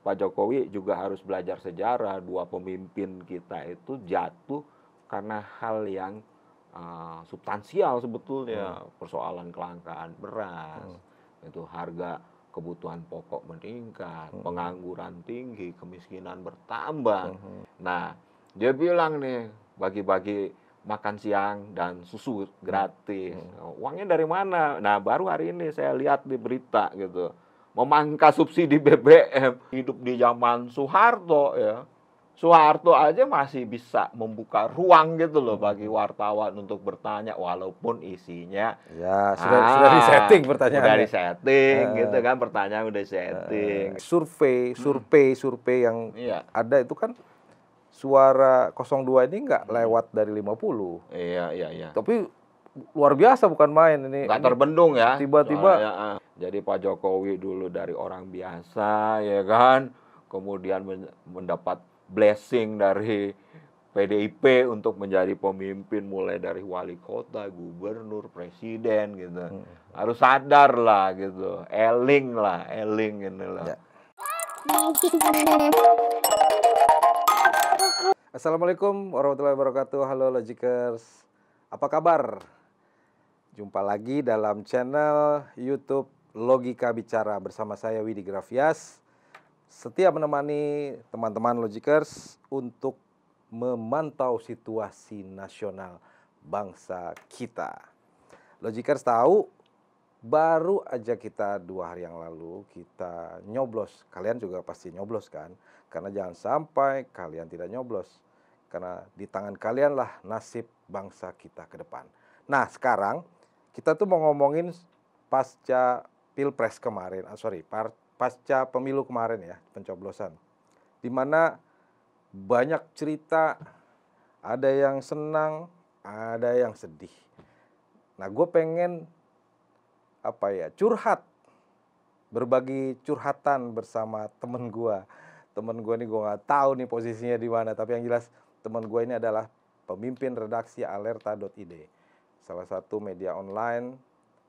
Pak Jokowi juga harus belajar sejarah. Dua pemimpin kita itu jatuh karena hal yang substansial sebetulnya. Persoalan kelangkaan beras, itu harga kebutuhan pokok meningkat, pengangguran tinggi, kemiskinan bertambah. Nah, dia bilang nih, bagi-bagi makan siang dan susu gratis. Uangnya dari mana? Nah, baru hari ini saya lihat di berita gitu. Memangkas subsidi BBM. Hidup di zaman Soeharto ya. Soeharto aja masih bisa membuka ruang gitu loh bagi wartawan untuk bertanya walaupun isinya ya sudah disetting pertanyaannya. Udah disetting gitu kan, pertanyaan udah setting. Survei yang ada itu kan suara 02 ini nggak lewat dari 50. Iya. Tapi luar biasa bukan main ini. Nggak terbendung ya. Tiba-tiba. Jadi Pak Jokowi dulu dari orang biasa ya kan, kemudian mendapat blessing dari PDIP untuk menjadi pemimpin mulai dari wali kota, gubernur, presiden gitu. Harus sadar lah gitu. Eling ini lah. Ya. Assalamualaikum warahmatullahi wabarakatuh. Halo Logikers. Apa kabar? Jumpa lagi dalam channel YouTube Logika Bicara bersama saya Widi Grafias. Setia menemani teman-teman Logikers untuk memantau situasi nasional bangsa kita. Logikers tahu, baru aja kita 2 hari yang lalu kita nyoblos. Kalian juga pasti nyoblos kan? Karena jangan sampai kalian tidak nyoblos. Karena di tangan kalian lah nasib bangsa kita ke depan. Nah sekarang kita tuh mau ngomongin pasca Pilpres kemarin, pasca pemilu kemarin ya, pencoblosan. Di mana banyak cerita, ada yang senang, ada yang sedih. Nah gue pengen curhat, berbagi curhatan bersama temen gue. Temen gue ini gue nggak tahu nih posisinya di mana, tapi yang jelas temen gue ini adalah pemimpin redaksi alerta.id, salah satu media online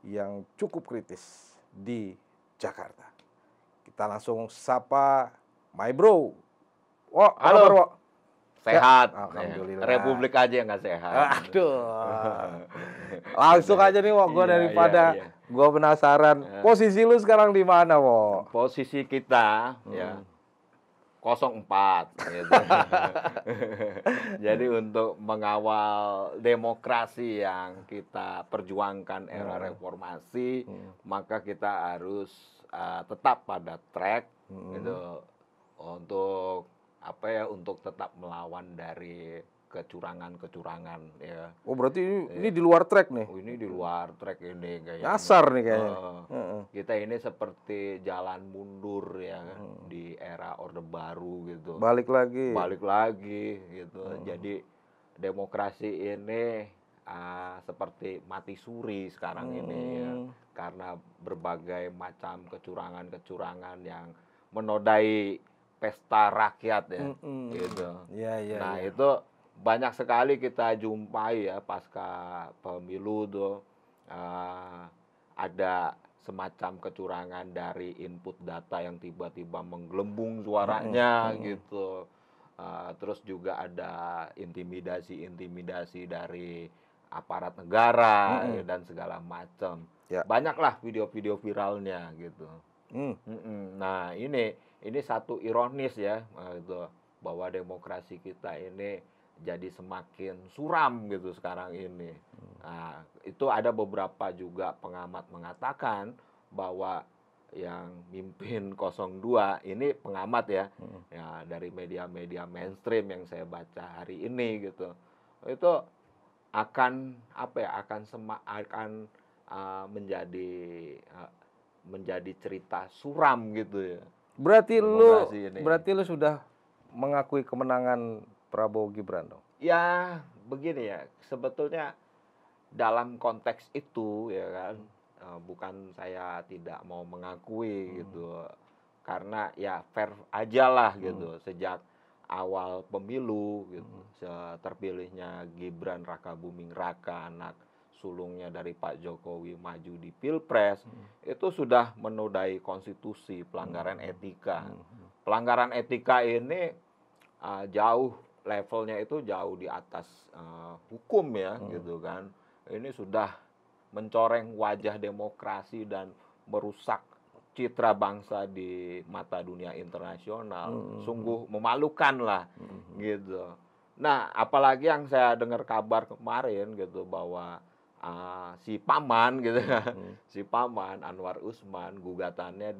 yang cukup kritis di Jakarta. Kita langsung sapa my bro. Halo. Kabar, Wo? Sehat. Alhamdulillah. Republik aja yang nggak sehat. Aduh. Langsung aja nih, Wo. Gue daripada gue penasaran. Posisi lu sekarang di mana, Wo? Posisi kita ya 04 gitu. Jadi untuk mengawal demokrasi yang kita perjuangkan era reformasi, maka kita harus tetap pada track gitu untuk untuk tetap melawan dari kecurangan ya. Oh berarti ini di luar track nih? Oh, ini di luar track ini kayaknya. Nyasar nih kayaknya. Kita ini seperti jalan mundur ya di era Orde Baru gitu. Balik lagi gitu. Jadi demokrasi ini seperti mati suri sekarang ini ya. Karena berbagai macam kecurangan yang menodai pesta rakyat ya, gitu. Nah itu banyak sekali kita jumpai ya pasca pemilu tuh ada semacam kecurangan dari input data yang tiba-tiba menggelembung suaranya gitu. Terus juga ada intimidasi dari aparat negara dan segala macam. Banyaklah video-video viralnya gitu. Nah ini satu ironis ya, gitu, bahwa demokrasi kita ini jadi semakin suram gitu sekarang ini. Nah, itu ada beberapa juga pengamat mengatakan bahwa yang mimpin 02 ini pengamat ya, ya dari media-media mainstream yang saya baca hari ini gitu. Itu akan menjadi cerita suram gitu ya. Berarti lu sudah mengakui kemenangan Prabowo Gibran dong? Ya, begini ya. Sebetulnya dalam konteks itu ya kan, bukan saya tidak mau mengakui gitu. Karena ya fair aja lah gitu. Sejak awal pemilu gitu, terpilihnya Gibran Rakabuming Raka, anak sulungnya dari Pak Jokowi maju di Pilpres, itu sudah menodai konstitusi, pelanggaran etika. pelanggaran etika ini jauh levelnya itu jauh di atas hukum ya, gitu kan. Ini sudah mencoreng wajah demokrasi dan merusak citra bangsa di mata dunia internasional. Sungguh memalukan lah, gitu. Nah, apalagi yang saya dengar kabar kemarin gitu bahwa si paman gitu ya, si paman Anwar Usman gugatannya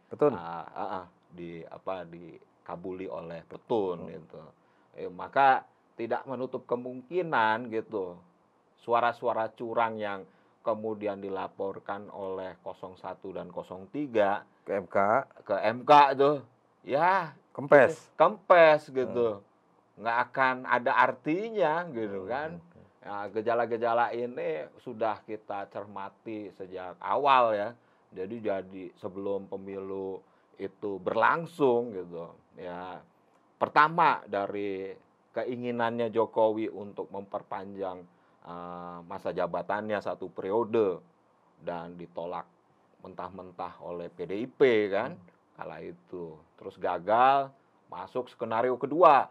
Betul. dikabuli oleh Petun gitu. Maka tidak menutup kemungkinan gitu suara-suara curang yang kemudian dilaporkan oleh 01 dan 03 Ke MK, ke MK tuh ya kempes gitu, nggak akan ada artinya gitu kan. Nah, gejala-gejala ini sudah kita cermati sejak awal ya. Jadi sebelum pemilu itu berlangsung gitu ya. Pertama dari keinginannya Jokowi untuk memperpanjang masa jabatannya 1 periode dan ditolak mentah-mentah oleh PDIP kan kala itu. Terus gagal, masuk skenario kedua,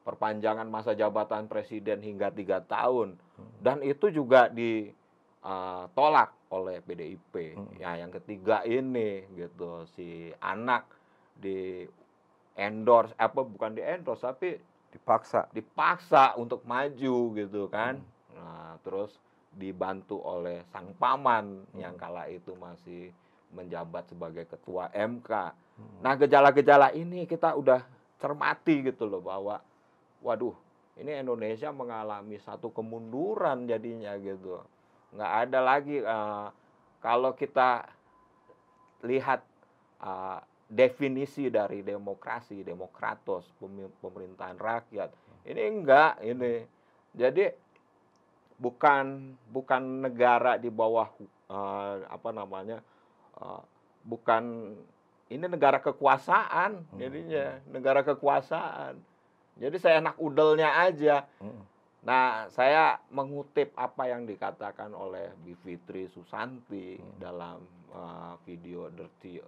perpanjangan masa jabatan presiden hingga 3 tahun. Dan itu juga ditolak oleh PDIP. Ya, yang ketiga ini gitu, si anak di endorse, bukan di endorse tapi dipaksa untuk maju gitu kan. Nah, terus dibantu oleh sang paman yang kala itu masih menjabat sebagai ketua MK. Nah, gejala-gejala ini kita udah cermati gitu loh bahwa waduh, ini Indonesia mengalami satu kemunduran jadinya gitu. Nggak ada lagi kalau kita lihat definisi dari demokrasi, demokratos, pemerintahan rakyat. Ini enggak, ini. Jadi bukan negara di bawah bukan, ini negara kekuasaan, jadinya negara kekuasaan. Jadi saya enak udelnya aja. Nah, saya mengutip apa yang dikatakan oleh Bivitri Susanti dalam video Dirty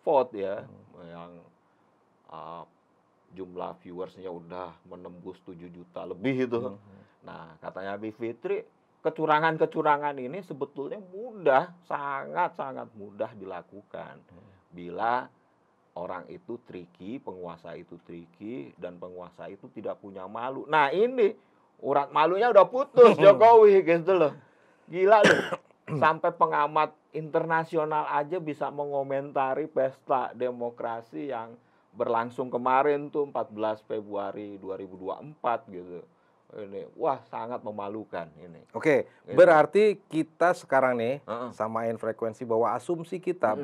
Vote ya, yang jumlah viewersnya udah menembus 7 juta lebih itu. Nah, katanya Bivitri, kecurangan-kecurangan ini sebetulnya mudah, sangat-sangat mudah dilakukan. Bila orang itu tricky, penguasa itu tricky, dan penguasa itu tidak punya malu. Nah, ini urat malunya udah putus Jokowi gitu loh. Gila loh. Sampai pengamat internasional aja bisa mengomentari pesta demokrasi yang berlangsung kemarin tuh 14 Februari 2024 gitu. Ini wah sangat memalukan ini. Oke, Gitu. berarti kita sekarang nih samain frekuensi bahwa asumsi kita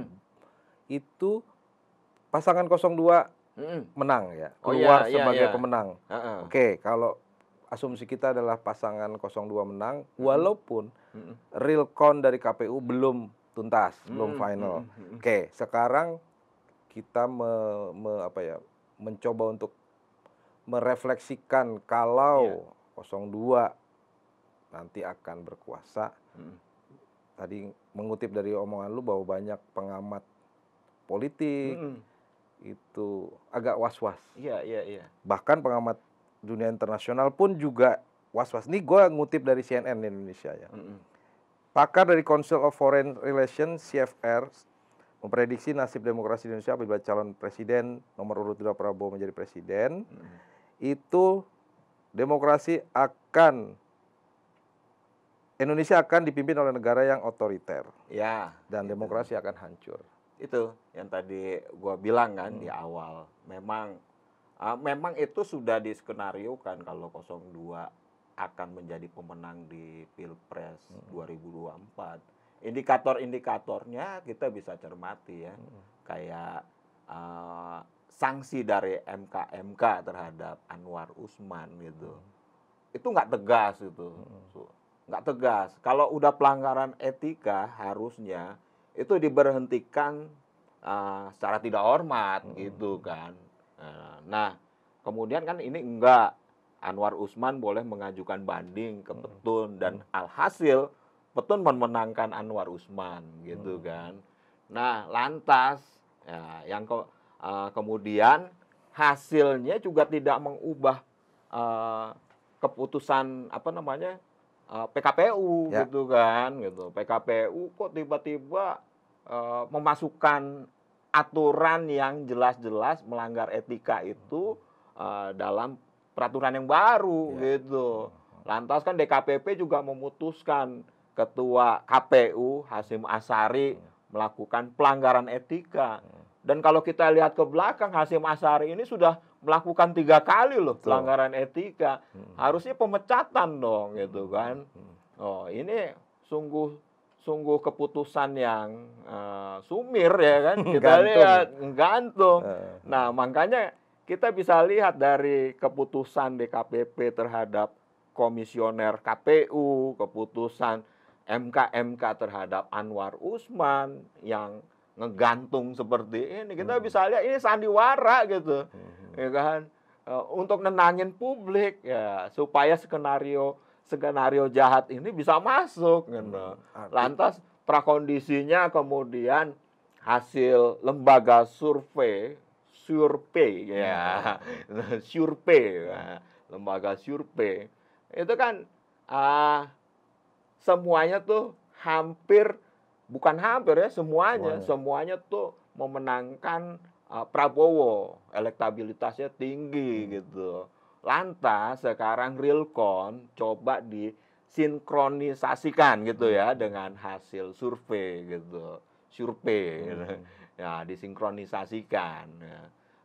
itu pasangan 02 menang ya, keluar sebagai pemenang. Oke, kalau asumsi kita adalah pasangan 02 menang, walaupun real count dari KPU belum tuntas, belum final. Oke, sekarang kita mencoba untuk merefleksikan kalau 02 nanti akan berkuasa. Tadi mengutip dari omongan lu bahwa banyak pengamat politik itu agak was-was. Iya. Bahkan pengamat dunia internasional pun juga was-was. Ini gue ngutip dari CNN Indonesia ya. Pakar dari Council of Foreign Relations CFR memprediksi nasib demokrasi di Indonesia apabila calon presiden nomor urut 2 Prabowo menjadi presiden, itu Indonesia akan dipimpin oleh negara yang otoriter. Ya. Dan demokrasi akan hancur. Itu yang tadi gua bilang kan di awal. Memang itu sudah diskenariokan kalau 02 akan menjadi pemenang di Pilpres 2024. Indikator-indikatornya kita bisa cermati ya. Kayak sanksi dari MK terhadap Anwar Usman gitu. Itu nggak tegas itu. Nggak tegas. Kalau udah pelanggaran etika harusnya itu diberhentikan secara tidak hormat gitu kan. Nah, kemudian kan ini enggak. Anwar Usman boleh mengajukan banding ke Petun dan alhasil Petun memenangkan Anwar Usman gitu kan. Nah, lantas ya, Kemudian hasilnya juga tidak mengubah keputusan PKPU Ya. gitu kan, gitu. PKPU kok tiba-tiba memasukkan aturan yang jelas-jelas melanggar etika itu dalam peraturan yang baru Ya. gitu. Lantas kan DKPP juga memutuskan Ketua KPU Hasyim Asyari melakukan pelanggaran etika. Dan kalau kita lihat ke belakang, Hasyim Asyari ini sudah melakukan 3 kali loh Betul. pelanggaran etika. Harusnya pemecatan dong gitu kan. Oh, ini sungguh keputusan yang sumir ya kan. Kita Gantung. lihat gantung. Nah, makanya kita bisa lihat dari keputusan DKPP terhadap komisioner KPU, keputusan MK terhadap Anwar Usman yang ngegantung seperti ini, kita bisa lihat ini sandiwara gitu, ya kan, untuk nenangin publik ya supaya skenario jahat ini bisa masuk, gitu. Lantas prakondisinya kemudian hasil lembaga survei ya, lembaga survei itu kan semuanya tuh semuanya tuh memenangkan Prabowo, elektabilitasnya tinggi gitu. Lantas sekarang realcon coba disinkronisasikan gitu ya dengan hasil survei gitu. Ya, disinkronisasikan.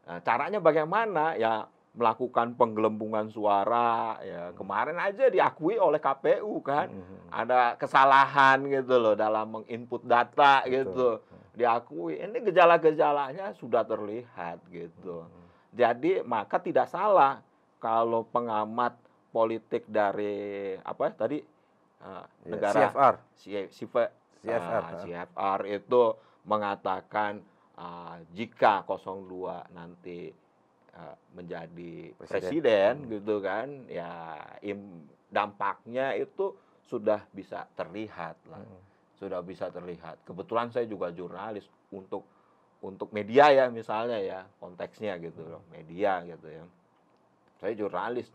Nah, caranya bagaimana? Ya melakukan penggelembungan suara ya. Kemarin aja diakui oleh KPU kan. Ada kesalahan gitu loh dalam menginput data. Betul. Gitu. Diakui. Ini gejala-gejalanya sudah terlihat gitu. Jadi maka tidak salah kalau pengamat politik dari negara CFR itu mengatakan jika 02 nanti menjadi presiden gitu kan, ya dampaknya itu sudah bisa terlihat lah. Sudah bisa terlihat. Kebetulan saya juga jurnalis untuk media ya misalnya ya, konteksnya gitu loh, media gitu ya. Saya jurnalis.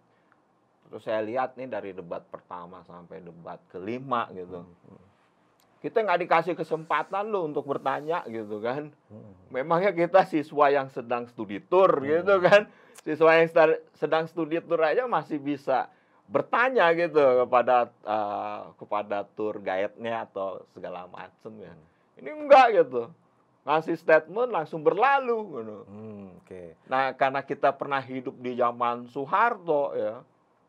Terus saya lihat nih dari debat pertama sampai debat kelima gitu. Kita nggak dikasih kesempatan loh untuk bertanya gitu kan. Memangnya kita siswa yang sedang studi tour gitu kan. Siswa yang sedang studi tour aja masih bisa bertanya gitu kepada tour guide-nya atau segala macam ya. Ini enggak gitu. Ngasih statement langsung berlalu gitu. Nah, karena kita pernah hidup di zaman Soeharto ya.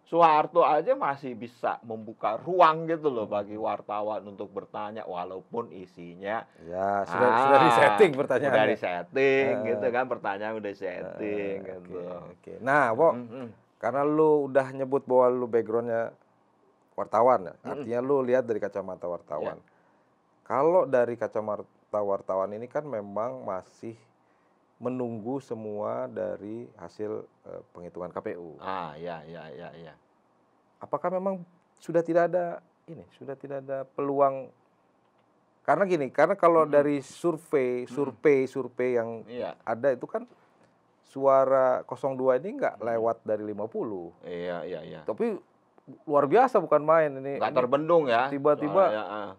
Soeharto aja masih bisa membuka ruang gitu loh bagi wartawan untuk bertanya walaupun isinya ya sudah disetting pertanyaannya. Udah disetting gitu kan, pertanyaan udah setting gitu. Oke. Nah, Pok, karena lu udah nyebut bahwa lu backgroundnya wartawan ya, artinya lu lihat dari kacamata wartawan. Kalau dari kacamata wartawan ini kan memang masih menunggu semua dari hasil penghitungan KPU. Ya. Apakah memang sudah tidak ada peluang? Karena gini, karena kalau dari survei yang ada itu kan suara 02 ini nggak lewat dari 50. Iya. Tapi luar biasa bukan main ini. Nggak terbendung ya. Tiba-tiba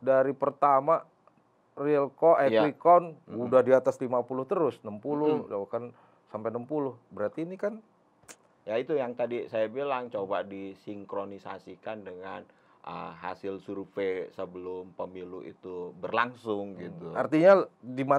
dari pertama quick count udah di atas 50 terus, 60, bahkan sampai 60. Berarti ini kan ya itu yang tadi saya bilang, coba disinkronisasikan dengan hasil survei sebelum pemilu itu berlangsung gitu. Artinya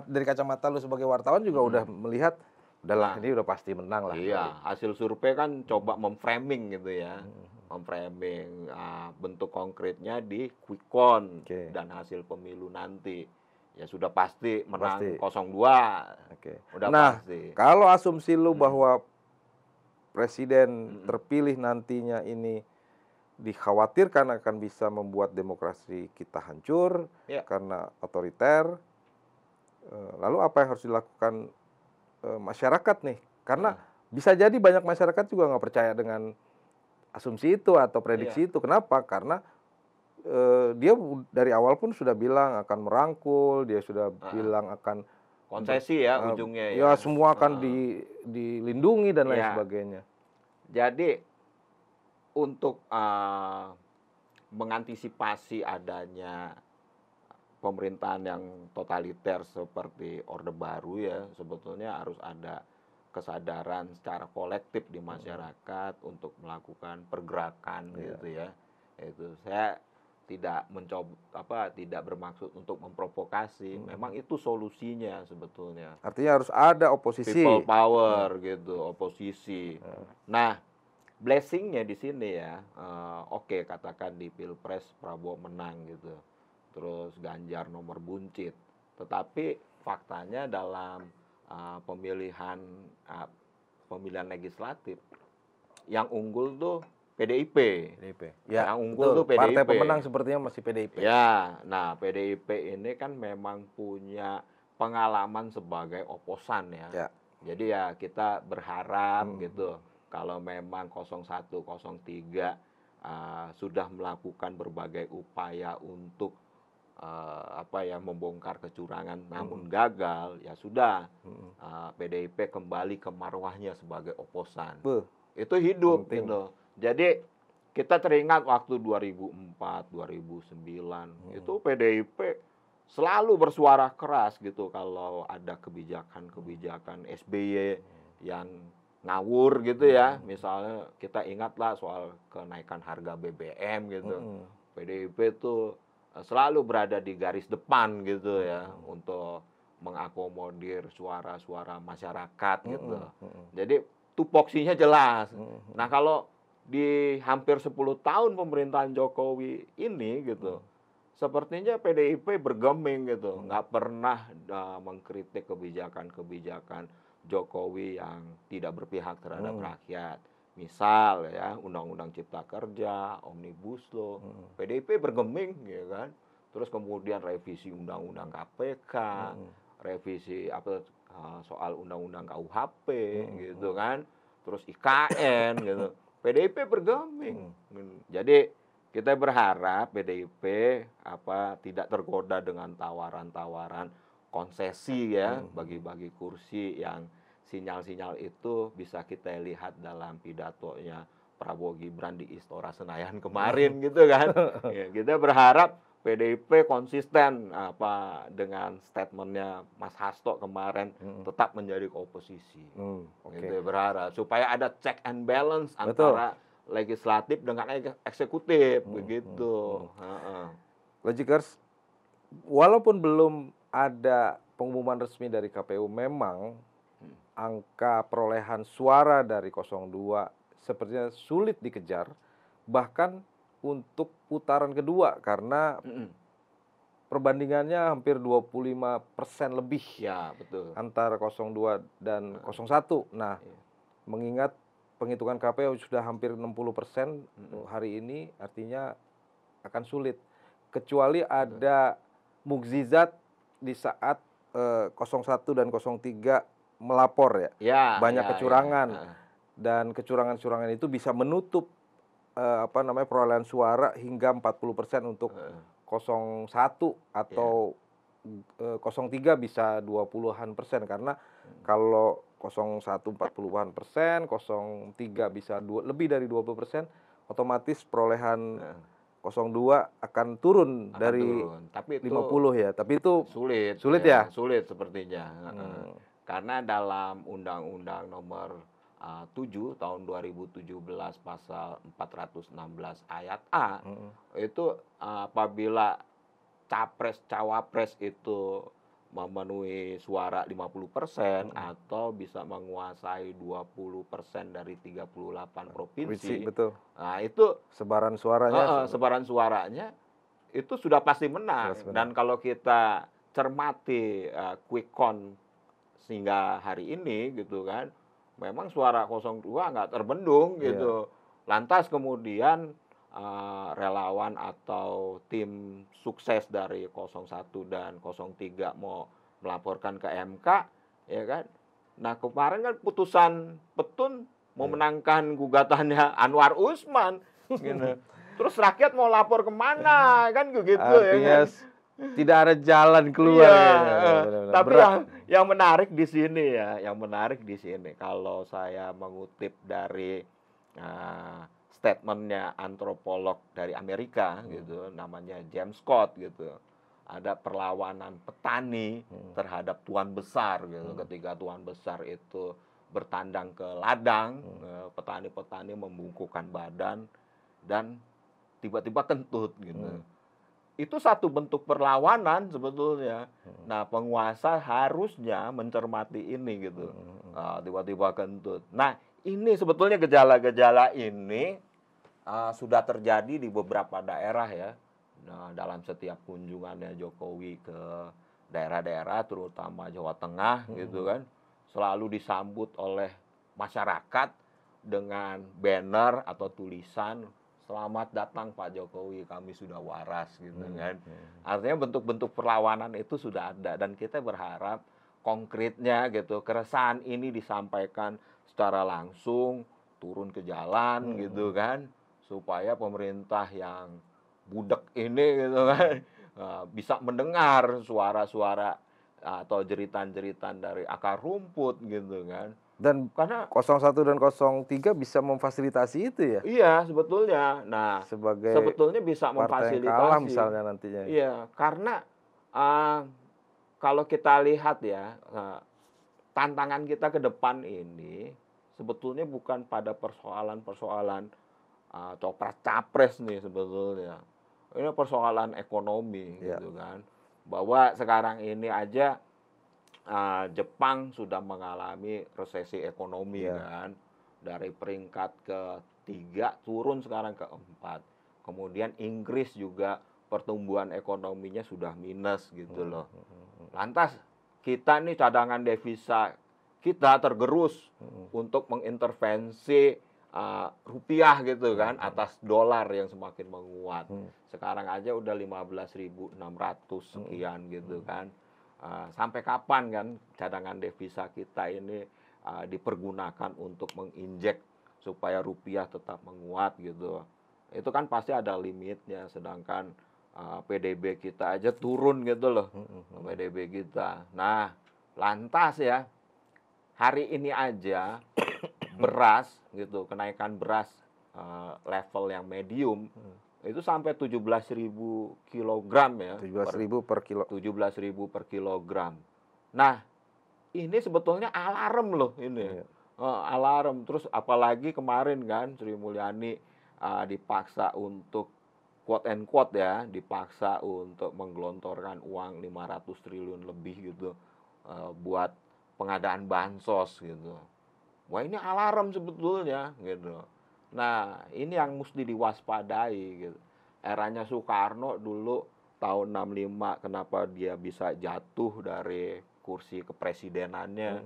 dari kacamata lu sebagai wartawan juga udah melihat udahlah ini udah pasti menang lah. Iya, hasil survei kan coba memframing gitu ya. Memframing bentuk konkretnya di quick count dan hasil pemilu nanti. Ya sudah pasti menang 02. Udah pasti. Kalau asumsi lu bahwa presiden terpilih nantinya ini dikhawatirkan akan bisa membuat demokrasi kita hancur karena otoriter, lalu apa yang harus dilakukan masyarakat nih? Karena bisa jadi banyak masyarakat juga nggak percaya dengan asumsi itu atau prediksi itu. Kenapa? Karena dia dari awal pun sudah bilang akan merangkul, dia sudah bilang akan konsesi ya ujungnya ya. ya. Semua akan dilindungi dan lain Ya. sebagainya. Jadi untuk mengantisipasi adanya pemerintahan yang totaliter seperti Orde Baru ya, sebetulnya harus ada kesadaran secara kolektif di masyarakat untuk melakukan pergerakan gitu ya. Itu saya tidak tidak bermaksud untuk memprovokasi. Memang itu solusinya sebetulnya. Artinya harus ada oposisi. People power gitu, oposisi. Nah, blessingnya di sini ya, oke, katakan di Pilpres Prabowo menang gitu, terus Ganjar nomor buncit. Tetapi faktanya dalam pemilihan legislatif yang unggul tuh PDIP. Ya, yang unggul tuh PDIP. Partai pemenang sepertinya masih PDIP. Ya, nah PDIP ini kan memang punya pengalaman sebagai oposan ya. Jadi ya kita berharap gitu kalau memang 01, 03 sudah melakukan berbagai upaya untuk membongkar kecurangan namun gagal, ya sudah PDIP kembali ke marwahnya sebagai oposan. Itu hidup gitu. Jadi kita teringat waktu 2004, 2009 itu PDIP selalu bersuara keras gitu kalau ada kebijakan SBY yang ngawur gitu ya. Misalnya kita ingatlah soal kenaikan harga BBM gitu. PDIP itu selalu berada di garis depan gitu ya untuk mengakomodir suara-suara masyarakat gitu. Jadi tupoksinya jelas. Nah, kalau di hampir 10 tahun pemerintahan Jokowi ini gitu, sepertinya PDIP bergeming gitu, nggak pernah mengkritik kebijakan-kebijakan Jokowi yang tidak berpihak terhadap rakyat. Misal ya, Undang-Undang Cipta Kerja, Omnibus Law, PDIP bergeming ya kan. Terus kemudian revisi Undang-Undang KPK, revisi soal Undang-Undang KUHP gitu kan. Terus IKN gitu. PDIP bergeming. Jadi kita berharap PDIP tidak tergoda dengan tawaran-tawaran konsesi ya, bagi-bagi kursi yang sinyal-sinyal itu bisa kita lihat dalam pidatonya Prabowo Gibran di Istora Senayan kemarin gitu kan. Ya, kita berharap PDIP konsisten dengan statementnya Mas Hasto kemarin tetap menjadi oposisi. Kita berharap supaya ada check and balance antara legislatif dengan eksekutif begitu. Logikers, walaupun belum ada pengumuman resmi dari KPU, memang angka perolehan suara dari 02 sepertinya sulit dikejar, bahkan untuk putaran kedua karena perbandingannya hampir 25% lebih ya, betul, antara 02 dan 01. Nah, mengingat penghitungan KPU sudah hampir 60% hari ini, artinya akan sulit. Kecuali ada mukjizat di saat 01 dan 03 melapor ya. Banyak kecurangan. Dan kecurangan-kecurangan itu bisa menutup perolehan suara hingga 40% untuk 01 atau 03 bisa 20-an% karena kalau 01 40-an persen, 03 bisa lebih dari 20%, otomatis perolehan 02 akan turun dari Tapi 50 ya. Tapi itu sulit ya. Sulit sepertinya. Karena dalam Undang-Undang Nomor 7 tahun 2017 pasal 416 ayat A itu apabila capres cawapres itu memenuhi suara 50% atau bisa menguasai 20% dari 38 provinsi. Betul. Nah, itu sebaran suaranya sebaran suaranya itu sudah pasti menang. Dan kalau kita cermati quick count sehingga hari ini gitu kan, memang suara 02 nggak terbendung gitu. Lantas kemudian relawan atau tim sukses dari 01 dan 03 mau melaporkan ke MK, ya kan? Nah, kemarin kan putusan petun memenangkan gugatannya Anwar Usman, gitu. Terus rakyat mau lapor kemana, kan begitu. Artinya ya kan? Tidak ada jalan keluar. Tapi Yang menarik di sini ya, yang menarik di sini kalau saya mengutip dari statementnya antropolog dari Amerika gitu, namanya James Scott gitu. Ada perlawanan petani terhadap tuan besar gitu. Ketika tuan besar itu bertandang ke ladang, petani-petani membungkukkan badan dan tiba-tiba kentut gitu. Itu satu bentuk perlawanan sebetulnya. Nah, penguasa harusnya mencermati ini gitu. Tiba-tiba kentut. Nah, ini sebetulnya gejala-gejala ini sudah terjadi di beberapa daerah ya. Nah, dalam setiap kunjungannya Jokowi ke daerah-daerah, terutama Jawa Tengah gitu kan, selalu disambut oleh masyarakat dengan banner atau tulisan "Selamat datang Pak Jokowi, kami sudah waras" gitu kan. Artinya bentuk-bentuk perlawanan itu sudah ada dan kita berharap konkretnya gitu, keresahan ini disampaikan secara langsung, turun ke jalan gitu kan, supaya pemerintah yang budek ini gitu kan bisa mendengar suara-suara atau jeritan-jeritan dari akar rumput gitu kan. Dan Karena 01 dan 03 bisa memfasilitasi itu ya? iya, sebetulnya. Nah, Sebagai sebetulnya bisa partai yang kalah memfasilitasi. misalnya nantinya. Iya, karena kalau kita lihat ya, tantangan kita ke depan ini sebetulnya bukan pada persoalan-persoalan copras-capres nih sebetulnya. Ini persoalan ekonomi Ya. gitu kan. Bahwa sekarang ini aja Jepang sudah mengalami resesi ekonomi Ya. kan. Dari peringkat ketiga turun sekarang ke 4. Kemudian Inggris juga pertumbuhan ekonominya sudah minus gitu loh. Lantas kita nih cadangan devisa kita tergerus untuk mengintervensi rupiah gitu kan atas dolar yang semakin menguat. Sekarang aja udah 15.600 sekian gitu kan. Sampai kapan kan cadangan devisa kita ini dipergunakan untuk menginjek supaya rupiah tetap menguat gitu. Itu kan pasti ada limitnya, sedangkan PDB kita aja turun gitu loh, PDB kita. Nah, lantas ya, hari ini aja beras gitu, kenaikan beras level yang medium itu sampai 17.000 kilogram ya. 17.000 per kilo. 17.000 per kilogram. Nah, ini sebetulnya alarm loh ini. Iya. Alarm. Terus apalagi kemarin kan Sri Mulyani dipaksa untuk quote and quote ya, dipaksa untuk menggelontorkan uang 500 triliun lebih gitu buat pengadaan bansos gitu. Wah, ini alarm sebetulnya gitu. Nah, ini yang mesti diwaspadai gitu. Eranya Soekarno dulu tahun 65 kenapa dia bisa jatuh dari kursi kepresidenannya.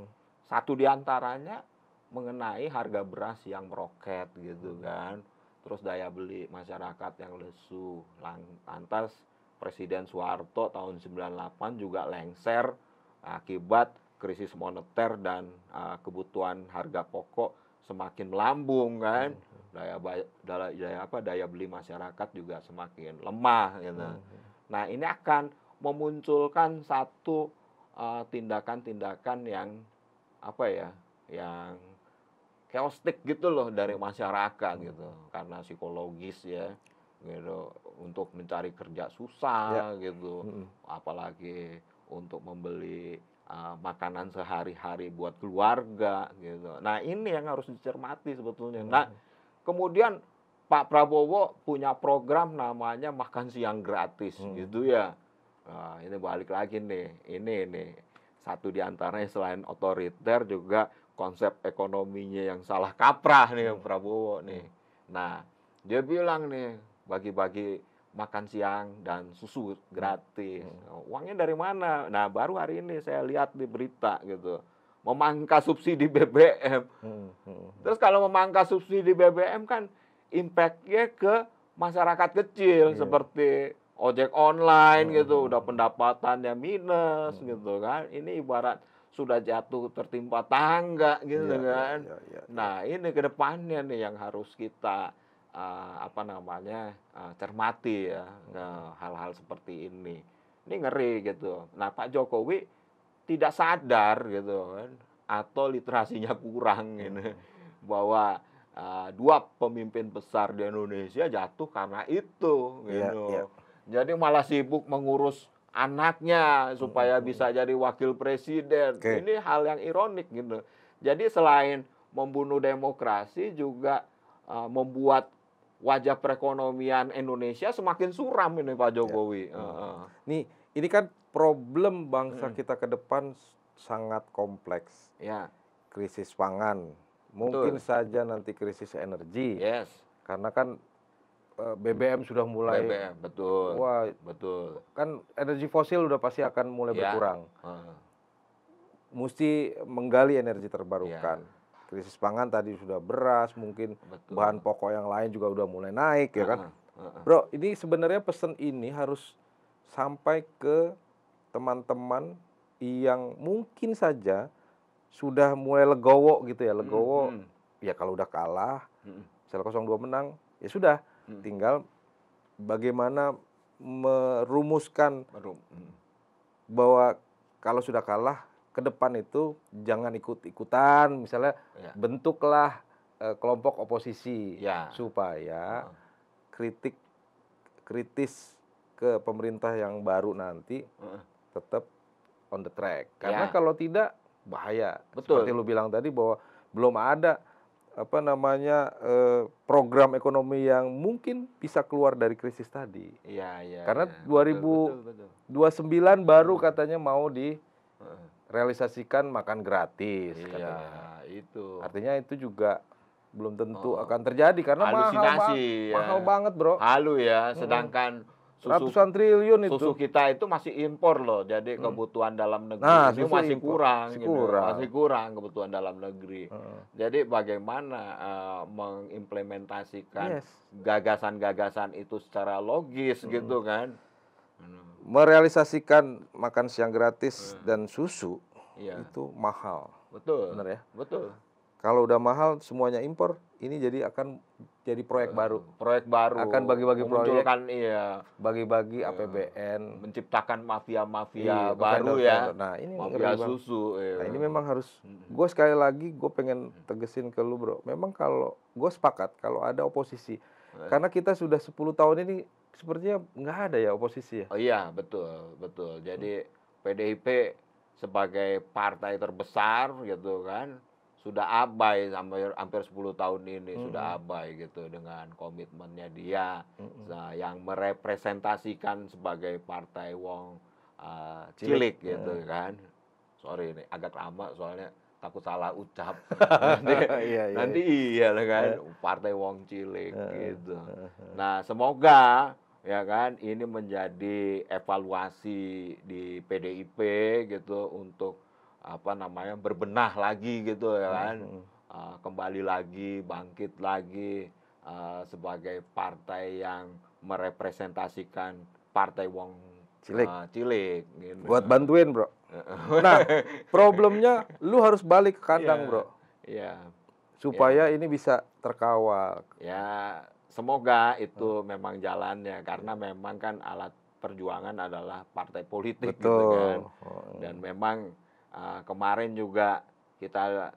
Satu diantaranya mengenai harga beras yang meroket gitu kan. Terus daya beli masyarakat yang lesu. Lantas Presiden Soeharto tahun 98 juga lengser akibat krisis moneter dan kebutuhan harga pokok semakin melambung kan. Daya beli masyarakat juga semakin lemah gitu. Nah, ini akan memunculkan satu tindakan-tindakan yang apa ya, yang chaotic gitu loh dari masyarakat gitu, karena psikologis ya gitu, untuk mencari kerja susah gitu, apalagi untuk membeli makanan sehari-hari buat keluarga gitu. Nah, ini yang harus dicermati sebetulnya. Nah, kemudian Pak Prabowo punya program namanya makan siang gratis gitu ya. Nah, ini balik lagi nih. Ini nih satu diantaranya selain otoriter juga konsep ekonominya yang salah kaprah nih Prabowo nih. Nah, dia bilang nih bagi-bagi makan siang dan susu gratis. Uangnya dari mana? Nah, baru hari ini saya lihat di berita gitu. Memangkas subsidi BBM. Terus kalau memangkas subsidi BBM kan impact-nya ke masyarakat kecil seperti ojek online gitu, udah pendapatannya minus gitu kan. Ini ibarat sudah jatuh tertimpa tangga gitu kan. Nah, ini ke depannya nih yang harus kita cermati ya hal-hal seperti ini. Ini ngeri gitu. Nah, Pak Jokowi tidak sadar gitu kan, atau literasinya kurang gitu, bahwa dua pemimpin besar di Indonesia jatuh karena itu Iya, gitu. iya. Jadi malah sibuk mengurus anaknya supaya bisa jadi wakil presiden. Oke. Ini hal yang ironik gitu. Jadi selain membunuh demokrasi juga membuat wajah perekonomian Indonesia semakin suram ini Pak Ya. Jokowi. Heeh. Nih, ini kan problem bangsa Mm. kita ke depan sangat kompleks. Ya, Krisis pangan, mungkin betul. saja nanti krisis energi, Yes. karena kan BBM sudah mulai, BBM, betul. wah, Betul. kan energi fosil udah pasti akan mulai Ya. berkurang. Heeh. Mesti menggali energi Ya, terbarukan. Krisis pangan tadi sudah beras, mungkin betul. bahan pokok yang lain juga udah mulai naik ya kan. Heeh, heeh. Bro, ini sebenarnya pesan ini harus sampai ke teman-teman yang mungkin saja sudah mulai legowo gitu ya, legowo. Mm, mm, Ya kalau udah kalah, mm, misalnya 0-2 menang, ya sudah. mm. Tinggal bagaimana merumuskan Baru. Mm. bahwa kalau sudah kalah, ke depan itu jangan ikut-ikutan, misalnya Ya. bentuklah kelompok oposisi Ya. supaya Heeh. kritis ke pemerintah yang baru nanti Heeh. tetap on the track. Karena Ya. kalau tidak bahaya. Betul. Seperti lu bilang tadi bahwa belum ada program ekonomi yang mungkin bisa keluar dari krisis tadi. Iya, iya. Karena iya. 2029 baru katanya mau Heeh. direalisasikan makan gratis Iya, katanya. itu. Artinya itu juga belum tentu Oh. akan terjadi karena Halusinasi, ya. mahal banget, Bro. Halu ya, sedangkan Ratusan triliun susu itu. kita itu masih impor loh. Jadi kebutuhan dalam negeri Nah, ini susu masih impor. kurang, Masih gitu. kurang. Masih kurang kebutuhan dalam negeri. Heeh. Jadi bagaimana mengimplementasikan Yes. gagasan-gagasan itu secara logis gitu kan? Merealisasikan makan siang gratis dan susu Iya, itu mahal. betul. Benar ya? Betul. Kalau udah mahal semuanya impor, ini akan jadi proyek baru. Proyek baru. Akan bagi-bagi proyek. Memunculkan, iya, Bagi-bagi APBN. menciptakan mafia-mafia Iya, baru vendor-vendor. ya. Nah, ini Mafia ngeri banget. susu. Iya. Nah, ini memang harus, gue sekali lagi gue pengen tegesin ke lu, Bro. Memang kalau gue sepakat kalau ada oposisi, karena kita sudah 10 tahun ini sepertinya nggak ada ya oposisi ya. Oh iya, betul, betul. Jadi PDIP sebagai partai terbesar gitu kan, sudah abai hampir 10 tahun ini, sudah abai gitu dengan komitmennya dia yang merepresentasikan sebagai partai wong cilik gitu kan. Sorry ini agak lama soalnya takut salah ucap. Nanti iya lah kan, partai wong cilik gitu. Nah, semoga ya kan ini menjadi evaluasi di PDIP gitu untuk berbenah lagi gitu ya kan. Kembali lagi, bangkit lagi sebagai partai yang merepresentasikan partai wong cilik gitu. Buat bantuin, Bro. Nah, problemnya lu harus balik ke kandang, Iya, Bro. Iya. Supaya ini bisa terkawal. Ya, semoga itu memang jalannya karena memang kan alat perjuangan adalah partai politik gitu kan. Dan memang kemarin juga kita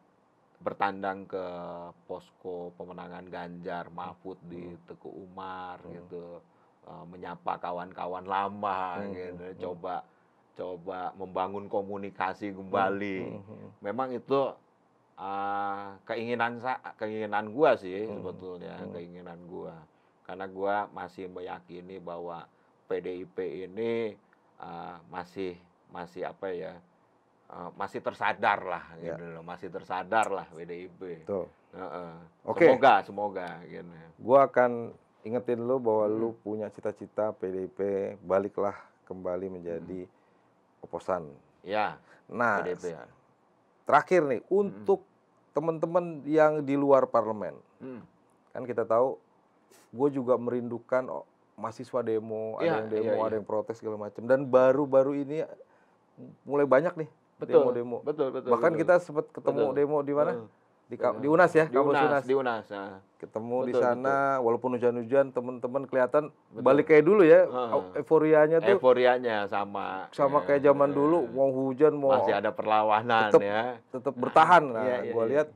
bertandang ke posko pemenangan Ganjar Mahfud di Teguh Umar gitu, menyapa kawan-kawan lama gitu, coba membangun komunikasi kembali. Memang itu keinginan gua sih sebetulnya, keinginan gua. Karena gua masih meyakini bahwa PDIP ini masih masih tersadar lah gitu loh, masih tersadar lah PDIP. Betul. Oke. Semoga gitu. Gua akan ingetin lu bahwa lu punya cita-cita PDIP, baliklah kembali menjadi oposan. Ya. Nah, PDIP ya. Terakhir nih untuk teman-teman yang di luar parlemen. Kan kita tahu gue juga merindukan mahasiswa demo, ada yang demo, ada yang protes segala macam, dan baru-baru ini mulai banyak nih demo-demo. Betul. Bahkan kita sempat ketemu demo di mana? di UNAS ya, Di kampus UNAS, UNAS. di UNAS. Nah. Ketemu di Betul, sana, walaupun hujan-hujan, teman-teman kelihatan Betul. balik kayak dulu ya, Heeh. euforianya tuh Euforianya sama sama kayak zaman dulu, mau hujan, masih mau ada perlawanan tetap ya. tetap bertahan. Iya, Nah, iya, gue iya. lihat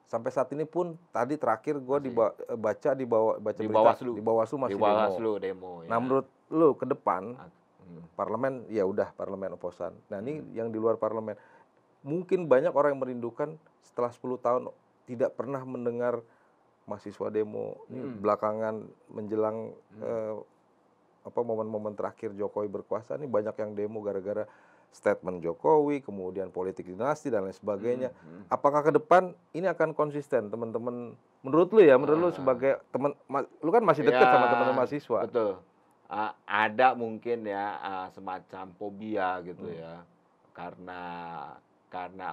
sampai saat ini pun tadi terakhir gue baca di Di berita Bawaslu. di Bawaslu Di masih Bawaslu demo. demo ya. Nah, menurut lu ke depan Hmm. parlemen ya udah parlemen oposan. Nah, ini yang di luar parlemen. Mungkin banyak orang yang merindukan setelah 10 tahun tidak pernah mendengar mahasiswa demo. Ini belakangan menjelang momen-momen terakhir Jokowi berkuasa, ini banyak yang demo gara-gara statement Jokowi, kemudian politik dinasti dan lain sebagainya. Apakah ke depan ini akan konsisten, teman-teman? Menurut lu ya, menurut lu sebagai teman, lu kan masih dekat sama teman-teman mahasiswa. Betul. Ada mungkin ya semacam fobia gitu ya, karena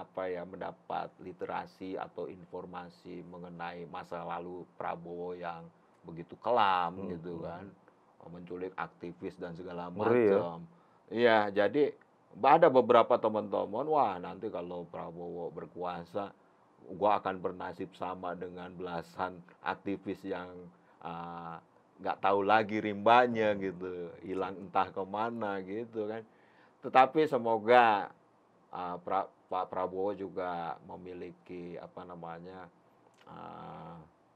apa ya, mendapat literasi atau informasi mengenai masa lalu Prabowo yang begitu kelam gitu kan, menculik aktivis dan segala macam. Iya, jadi ada beberapa teman-teman, wah nanti kalau Prabowo berkuasa, gua akan bernasib sama dengan belasan aktivis yang nggak tahu lagi rimbanya gitu, hilang entah kemana gitu kan. Tetapi semoga Pak Prabowo juga memiliki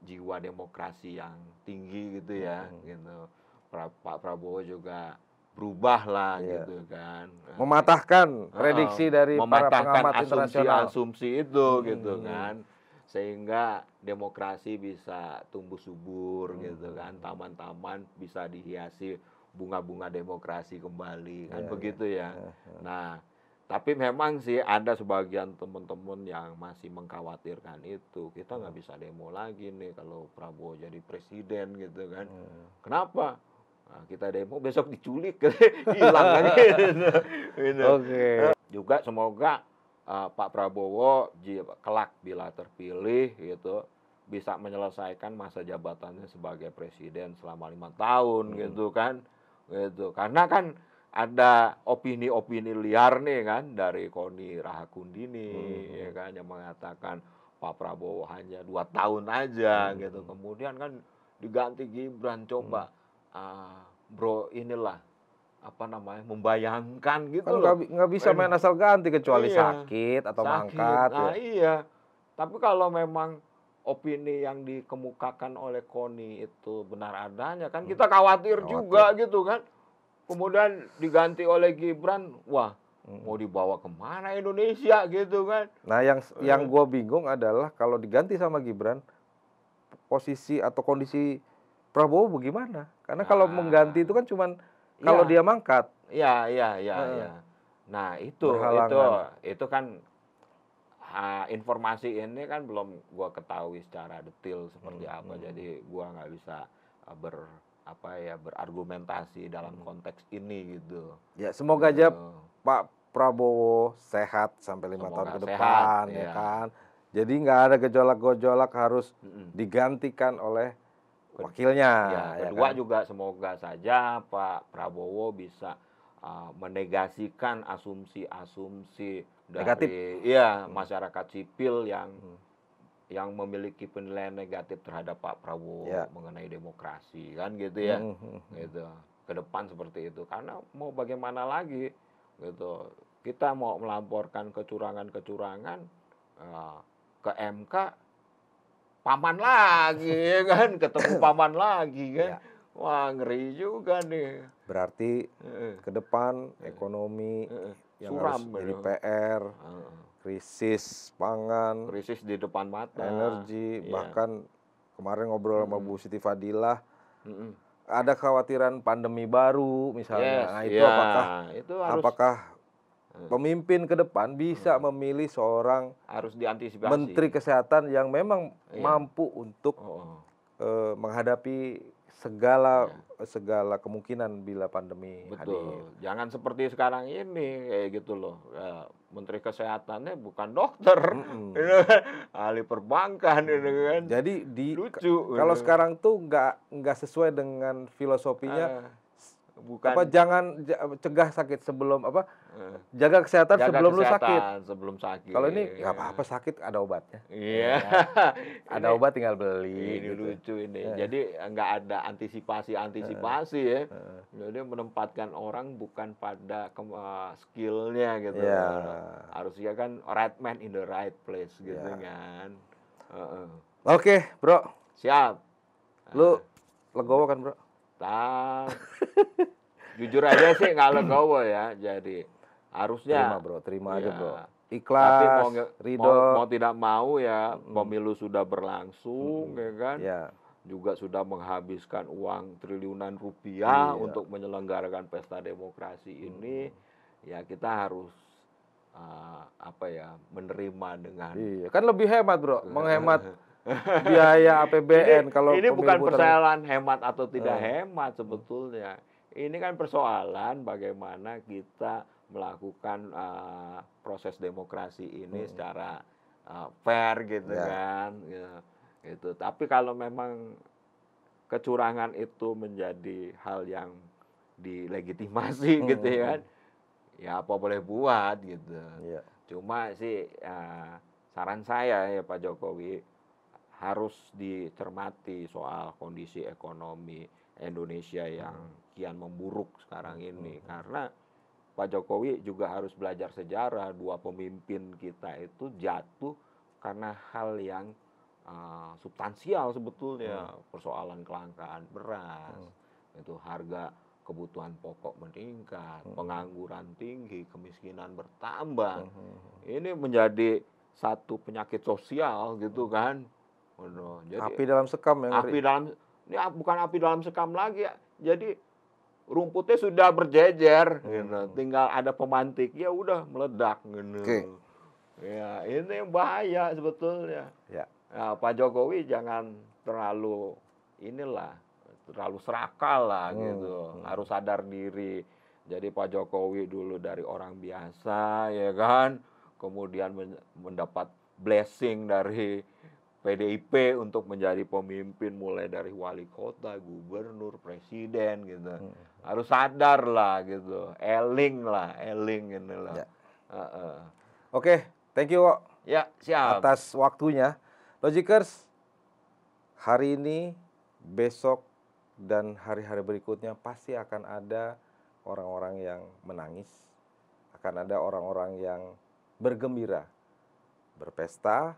jiwa demokrasi yang tinggi gitu ya, gitu. Pak Prabowo juga berubah lah gitu kan. Mematahkan prediksi dari para pengamat internasional. Asumsi itu gitu kan. Sehingga demokrasi bisa tumbuh subur gitu kan. Taman-taman bisa dihiasi bunga-bunga demokrasi kembali kan, begitu ya. Nah, tapi memang sih ada sebagian teman-teman yang masih mengkhawatirkan itu. Kita nggak bisa demo lagi nih kalau Prabowo jadi presiden gitu kan. Kenapa? Nah, kita demo besok diculik, hilang kan gitu. Oke. Juga semoga Pak Prabowo kelak bila terpilih gitu bisa menyelesaikan masa jabatannya sebagai presiden selama 5 tahun gitu kan. Gitu. Karena kan ada opini-opini liar nih kan dari Koni Rahakundini ya kan, yang mengatakan Pak Prabowo hanya 2 tahun aja gitu. Kemudian kan diganti Gibran, coba bro inilah membayangkan gitu kan loh. nggak bisa main asal ganti kecuali sakit atau mangkat. Nah, iya. Tapi kalau memang opini yang dikemukakan oleh Koni itu benar adanya kan kita khawatir juga gitu kan. Kemudian diganti oleh Gibran, wah mau dibawa kemana Indonesia gitu kan. Nah, yang gue bingung adalah kalau diganti sama Gibran, posisi atau kondisi Prabowo bagaimana? Karena kalau mengganti itu kan cuman kalau dia mangkat. Iya. Nah, itu kan informasi ini kan belum gua ketahui secara detail seperti apa. Jadi gua nggak bisa berargumentasi dalam konteks ini gitu. Ya, semoga aja Pak Prabowo sehat sampai 5 tahun ke depan ya kan. Jadi nggak ada gejolak-gejolak harus digantikan oleh wakilnya. Kedua juga semoga saja Pak Prabowo bisa menegasikan asumsi-asumsi dari masyarakat sipil yang memiliki penilaian negatif terhadap Pak Prabowo mengenai demokrasi kan gitu ya. Gitu. Ke depan seperti itu. Karena mau bagaimana lagi gitu. Kita mau melaporkan kecurangan-kecurangan ke MK, paman lagi kan, ketemu paman lagi kan. Wah, ngeri juga nih. Berarti ke depan ekonomi yang harus jadi PR, krisis pangan, krisis di depan mata, energi, bahkan kemarin ngobrol sama Bu Siti Fadilah, ada kekhawatiran pandemi baru misalnya. Nah, itu apakah pemimpin ke depan bisa memilih seorang harus diantisipasi menteri kesehatan yang memang mampu untuk menghadapi segala kemungkinan bila pandemi hadir. Jangan seperti sekarang ini kayak gitu loh. Menteri kesehatannya bukan dokter, ahli perbankan kan. Jadi lucu. Kalau sekarang tuh nggak sesuai dengan filosofinya bukan cegah sakit sebelum eh, jaga kesehatan jaga sebelum lu sakit. kesehatan sebelum sakit. Kalau ini nggak apa-apa sakit ada obatnya. Iya. Ya kan? Ada Ini obat tinggal beli ini gitu. lucu ini. Eh, Jadi nggak ada antisipasi ya. eh. Jadi menempatkan orang bukan pada skillnya gitu. Ya. Harusnya kan right man in the right place gitu Ya. kan. Heeh. Oke, Bro. Siap. Lu legowo kan, Bro? Jujur aja sih nggak legowo ya. Jadi harusnya Terima aja, ya. Bro. Tapi Ikhlas, ridho. mau tidak mau ya, pemilu sudah berlangsung, ya kan? Ya. Juga sudah menghabiskan uang triliunan rupiah Iya. untuk menyelenggarakan pesta demokrasi ini. Ya kita harus menerima dengan. Iya, kan lebih hemat, Bro. Menghemat biaya APBN kalau ini bukan pemilu persoalan hemat atau tidak hemat sebetulnya. Ini kan persoalan bagaimana kita melakukan proses demokrasi ini secara fair gitu kan. Ya, gitu. Tapi kalau memang kecurangan itu menjadi hal yang dilegitimasi gitu ya kan, ya apa boleh buat gitu. Iya. Cuma sih saran saya ya Pak Jokowi harus dicermati soal kondisi ekonomi Indonesia yang kian memburuk sekarang ini. Karena Pak Jokowi juga harus belajar sejarah. Dua pemimpin kita itu jatuh karena hal yang substansial sebetulnya. Persoalan kelangkaan beras, itu harga kebutuhan pokok meningkat, pengangguran tinggi, kemiskinan bertambah. Ini menjadi satu penyakit sosial gitu kan. Jadi, api dalam sekam ya. Ini bukan api dalam sekam lagi ya. Jadi rumputnya sudah berjejer gitu. Tinggal ada pemantik ya udah meledak gitu. Ya, ini bahaya sebetulnya. Ya. Nah, Pak Jokowi jangan terlalu serakal lah gitu. Harus sadar diri. Jadi Pak Jokowi dulu dari orang biasa ya kan, kemudian mendapat blessing dari PDIP untuk menjadi pemimpin mulai dari wali kota, gubernur, presiden gitu. Harus sadar lah gitu. Eling ini lah. Ya. Oke, thank you Wak. Ya, siap. Atas waktunya. Logikers, hari ini, besok, dan hari-hari berikutnya pasti akan ada orang-orang yang menangis. Akan ada orang-orang yang bergembira, berpesta,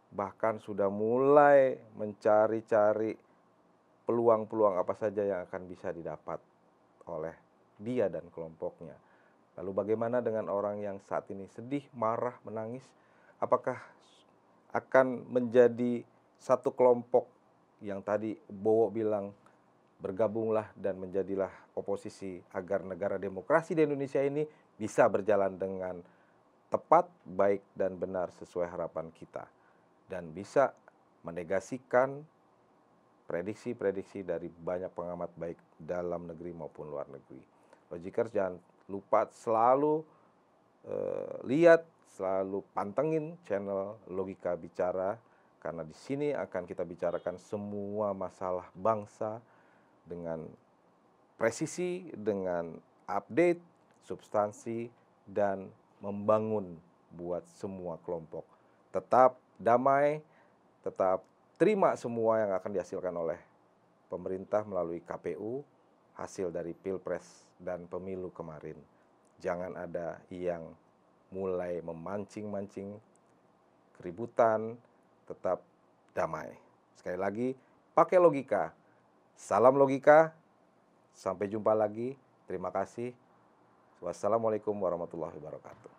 bahkan sudah mulai mencari-cari peluang-peluang apa saja yang akan bisa didapat oleh dia dan kelompoknya. Lalu bagaimana dengan orang yang saat ini sedih, marah, menangis? Apakah akan menjadi satu kelompok yang tadi Bowo bilang bergabunglah dan menjadilah oposisi agar negara demokrasi di Indonesia ini bisa berjalan dengan tepat, baik, dan benar sesuai harapan kita. Dan bisa menegasikan prediksi-prediksi dari banyak pengamat baik dalam negeri maupun luar negeri. Logikers jangan lupa selalu lihat, selalu pantengin channel Logika Bicara, karena di sini akan kita bicarakan semua masalah bangsa dengan presisi, dengan update, substansi, dan membangun buat semua kelompok. Tetap damai, tetap terima semua yang akan dihasilkan oleh pemerintah melalui KPU, hasil dari Pilpres dan pemilu kemarin. Jangan ada yang mulai memancing-mancing keributan, tetap damai. Sekali lagi, pakai logika. Salam logika, sampai jumpa lagi. Terima kasih. Wassalamualaikum warahmatullahi wabarakatuh.